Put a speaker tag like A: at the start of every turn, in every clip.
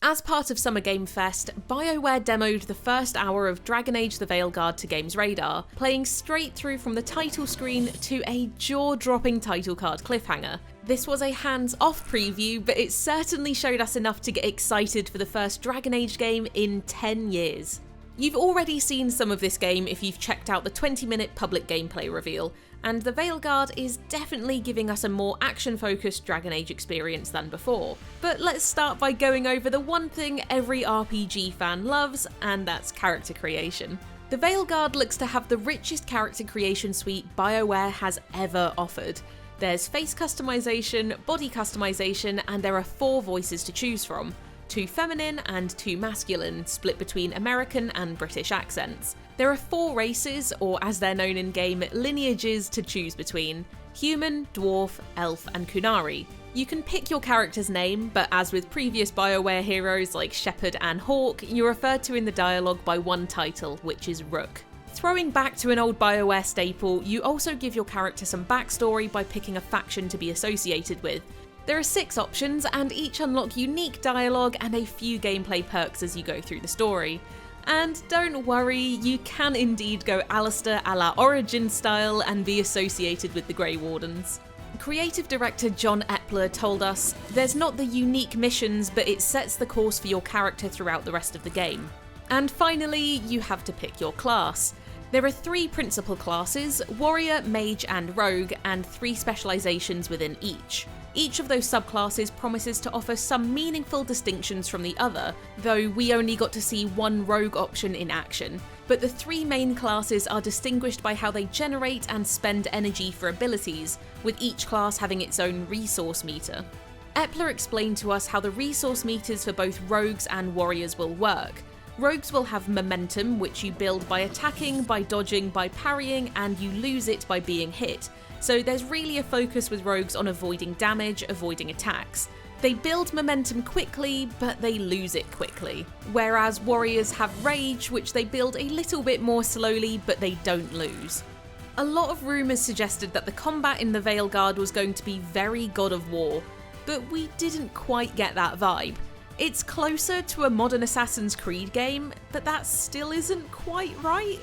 A: As part of Summer Game Fest, BioWare demoed the first hour of Dragon Age the Veilguard to GamesRadar, playing straight through from the title screen to a jaw-dropping title card cliffhanger. This was a hands-off preview, but it certainly showed us enough to get excited for the first Dragon Age game in 10 years. You've already seen some of this game if you've checked out the 20-minute public gameplay reveal, and the Veilguard is definitely giving us a more action-focused Dragon Age experience than before. But let's start by going over the one thing every RPG fan loves, and that's character creation. The Veilguard looks to have the richest character creation suite BioWare has ever offered. There's face customization, body customization, and there are 4 voices to choose from. 2 feminine and 2 masculine, split between American and British accents. There are 4 races, or as they're known in-game, lineages to choose between: human, dwarf, elf, and Kunari. You can pick your character's name, but as with previous BioWare heroes like Shepard and Hawk, you're referred to in the dialogue by one title, which is Rook. Throwing back to an old BioWare staple, you also give your character some backstory by picking a faction to be associated with. There are 6 options, and each unlock unique dialogue and a few gameplay perks as you go through the story. And don't worry, you can indeed go Alistair a la Origin style and be associated with the Grey Wardens. Creative director John Epler told us, "There's not the unique missions, but it sets the course for your character throughout the rest of the game." And finally, you have to pick your class. There are 3 principal classes: Warrior, Mage, and Rogue, and 3 specializations within each. Each of those subclasses promises to offer some meaningful distinctions from the other, though we only got to see one rogue option in action. But the 3 main classes are distinguished by how they generate and spend energy for abilities, with each class having its own resource meter. Epler explained to us how the resource meters for both rogues and warriors will work. Rogues will have momentum, which you build by attacking, by dodging, by parrying, and you lose it by being hit. So there's really a focus with rogues on avoiding damage, avoiding attacks. They build momentum quickly, but they lose it quickly. Whereas warriors have rage, which they build a little bit more slowly, but they don't lose. A lot of rumours suggested that the combat in the Veilguard was going to be very God of War, but we didn't quite get that vibe. It's closer to a modern Assassin's Creed game, but that still isn't quite right.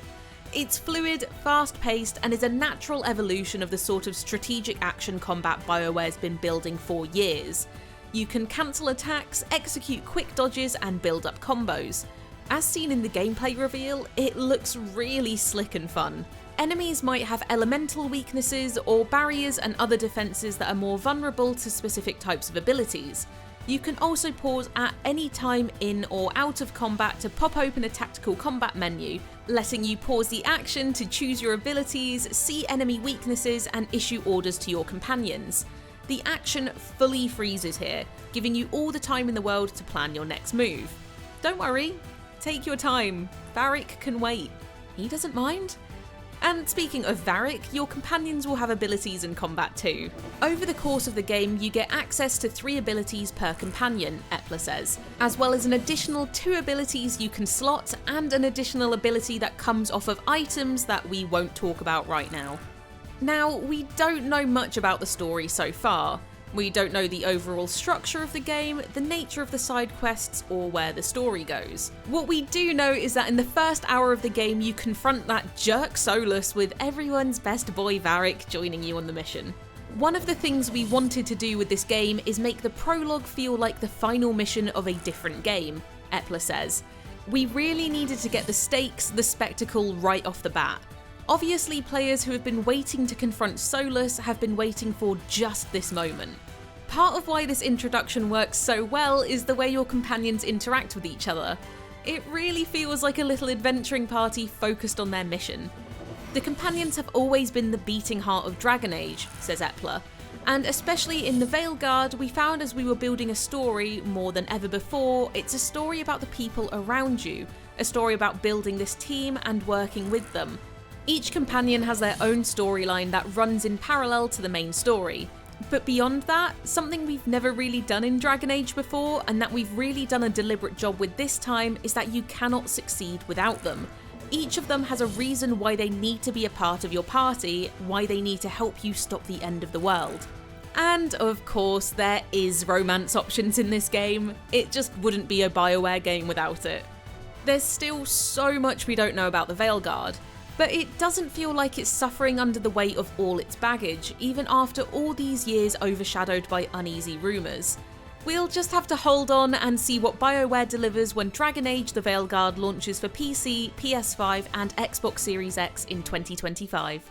A: It's fluid, fast-paced, and is a natural evolution of the sort of strategic action combat BioWare's been building for years. You can cancel attacks, execute quick dodges, and build up combos. As seen in the gameplay reveal, it looks really slick and fun. Enemies might have elemental weaknesses or barriers and other defenses that are more vulnerable to specific types of abilities. You can also pause at any time in or out of combat to pop open a tactical combat menu, letting you pause the action to choose your abilities, see enemy weaknesses, and issue orders to your companions. The action fully freezes here, giving you all the time in the world to plan your next move. Don't worry, take your time, Varric can wait. He doesn't mind. And speaking of Varric, your companions will have abilities in combat too. Over the course of the game, you get access to 3 abilities per companion, Epler says, as well as an additional 2 abilities you can slot and an additional ability that comes off of items that we won't talk about right now. Now, we don't know much about the story so far. We don't know the overall structure of the game, the nature of the side quests, or where the story goes. What we do know is that in the first hour of the game you confront that jerk Solus with everyone's best boy Varric joining you on the mission. One of the things we wanted to do with this game is make the prologue feel like the final mission of a different game, Epler says. We really needed to get the stakes, the spectacle right off the bat. Obviously, players who have been waiting to confront Solus have been waiting for just this moment. Part of why this introduction works so well is the way your companions interact with each other. It really feels like a little adventuring party focused on their mission. The companions have always been the beating heart of Dragon Age, says Epler, and especially in the Veilguard, we found as we were building a story more than ever before, it's a story about the people around you, a story about building this team and working with them. Each companion has their own storyline that runs in parallel to the main story. But beyond that, something we've never really done in Dragon Age before, and that we've really done a deliberate job with this time, is that you cannot succeed without them. Each of them has a reason why they need to be a part of your party, why they need to help you stop the end of the world. And of course, there is romance options in this game. It just wouldn't be a BioWare game without it. There's still so much we don't know about the Veilguard, but it doesn't feel like it's suffering under the weight of all its baggage, even after all these years overshadowed by uneasy rumours. We'll just have to hold on and see what BioWare delivers when Dragon Age: The Veilguard launches for PC, PS5 and Xbox Series X in 2025.